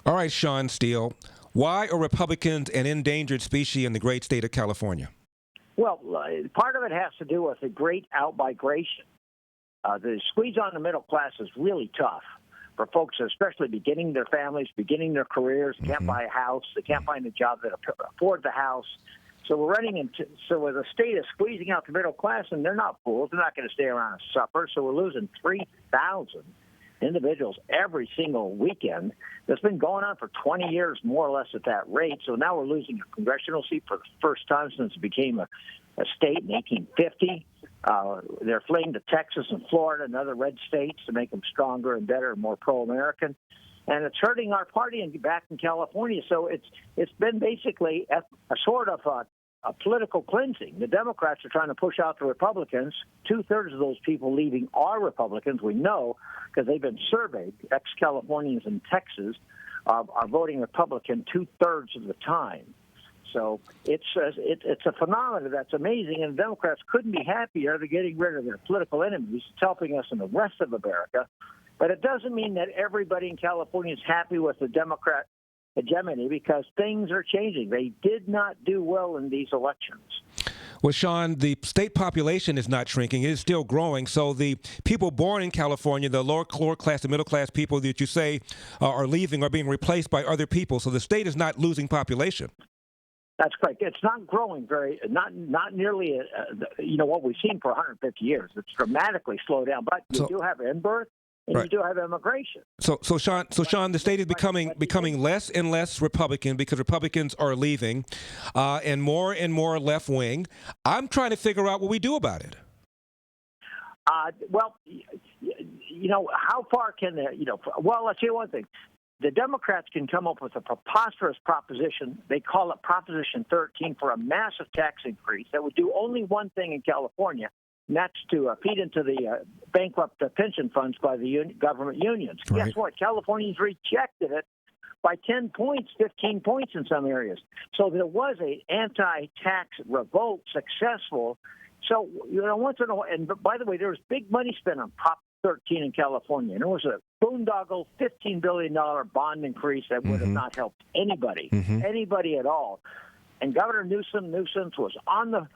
All right, Shawn Steele, why are Republicans an endangered species in the great state of California? Well, part of it has to do with the great out-migration. The squeeze on the middle class is really tough for folks, especially beginning their families, beginning their careers. They can't buy a house. They can't find a job that afford the house. So we're running into, so the state is squeezing out the middle class, and they're not fools. They're not going to stay around and suffer. So we're losing 3,000 individuals every single weekend. That's been going on for 20 years, more or less at that rate. So now we're losing a congressional seat for the first time since it became a state in 1850. They're fleeing to Texas and Florida and other red states to make them stronger and better and more pro-American. And it's hurting our party back in California. So it's been basically a sort of a political cleansing. The Democrats are trying to push out the Republicans. Two-thirds of those people leaving are Republicans. We know because they've been surveyed. Ex-Californians in Texas are voting Republican two-thirds of the time. So it's a phenomenon that's amazing, and the Democrats couldn't be happier. They're getting rid of their political enemies. It's helping us in the rest of America. But it doesn't mean that everybody in California is happy with the Democrat hegemony because things are changing. They did not do well in these elections. Well, Shawn, the state population is not shrinking. It is still growing. So the people born in California, the lower class and middle class people that you say are leaving, are being replaced by other people. So the state is not losing population. That's correct. It's not growing not nearly, what we've seen for 150 years. It's dramatically slowed down. But you do have in-birth. And right. You do have immigration. So Shawn, the state is becoming less and less Republican because Republicans are leaving, and more left wing. I'm trying to figure out what we do about it. How far can well, let's say one thing. The Democrats can come up with a preposterous proposition. They call it Proposition 13 for a massive tax increase that would do only one thing in California. And that's to feed into the bankrupt pension funds by the government unions. Right. Guess what? Californians rejected it by 10 points, 15 points in some areas. So there was an anti-tax revolt successful. So, once in a while, and by the way, there was big money spent on Prop 13 in California. And it was a boondoggle $15 billion bond increase that would have not helped anybody at all. And Governor Newsom was on the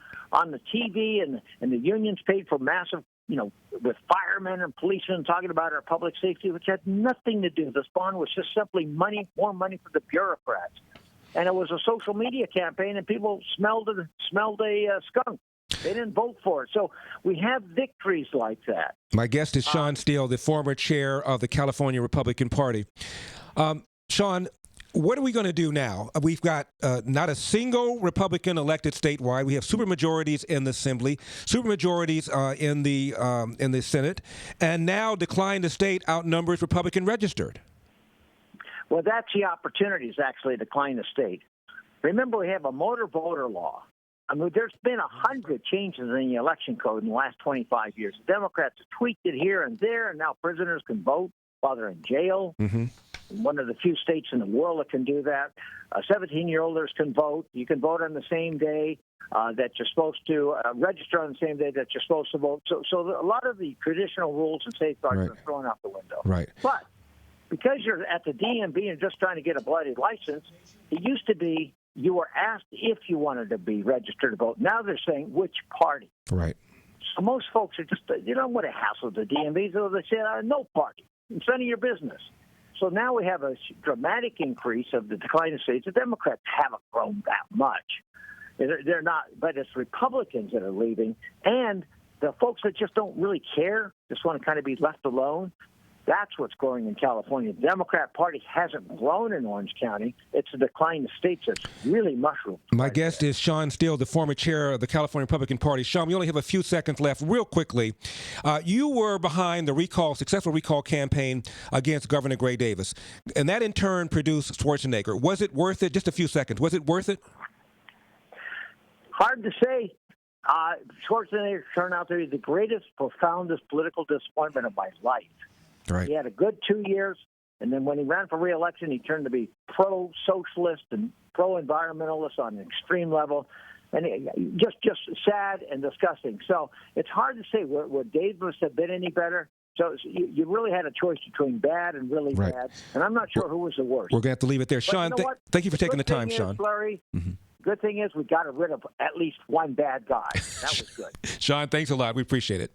TV, and the unions paid for massive, with firemen and policemen talking about our public safety, which had nothing to do. This bond was just simply more money for the bureaucrats. And it was a social media campaign, and people smelled a skunk. They didn't vote for it. So we have victories like that. My guest is Shawn Steele, the former chair of the California Republican Party. Shawn, what are we going to do now? We've got not a single Republican elected statewide. We have supermajorities in the Assembly, supermajorities in the Senate, and now decline the state outnumbers Republican registered. Well, that's the opportunity is actually decline the state. Remember, we have a motor voter law. I mean, there's been 100 changes in the election code in the last 25 years. The Democrats have tweaked it here and there, and now prisoners can vote while they're in jail. One of the few states in the world that can do that. 17-year-olders can vote. You can vote on the same day that you're supposed to register on the same day that you're supposed to vote. So a lot of the traditional rules and safeguards are thrown out the window. Right. But because you're at the DMV and just trying to get a bloody license, it used to be you were asked if you wanted to be registered to vote. Now they're saying which party. Right. So most folks are just, you don't want to hassle the DMV, so they say no party. It's none of your business. So now we have a dramatic increase of the decline of states. The Democrats haven't grown that much. They're not, but it's Republicans that are leaving. And the folks that just don't really care, just want to kind of be left alone, that's what's growing in California. The Democrat Party hasn't grown in Orange County. It's a decline of states that's really mushroomed. My guest is Shawn Steele, the former chair of the California Republican Party. Shawn, we only have a few seconds left. Real quickly, you were behind the successful recall campaign against Governor Gray Davis, and that in turn produced Schwarzenegger. Was it worth it? Just a few seconds. Was it worth it? Hard to say. Schwarzenegger turned out to be the greatest, profoundest political disappointment of my life. Right. He had a good 2 years, and then when he ran for re-election, he turned to be pro-socialist and pro-environmentalist on an extreme level, and just sad and disgusting. So it's hard to say would Davis have been any better. So you really had a choice between bad and really Right. bad, and I'm not sure who was the worst. We're going to have to leave it there. But Sean, you know what? thank you for taking the good time, thing Sean. is, Larry, Mhm. good thing is we got rid of at least one bad guy. That was good. Sean, thanks a lot. We appreciate it.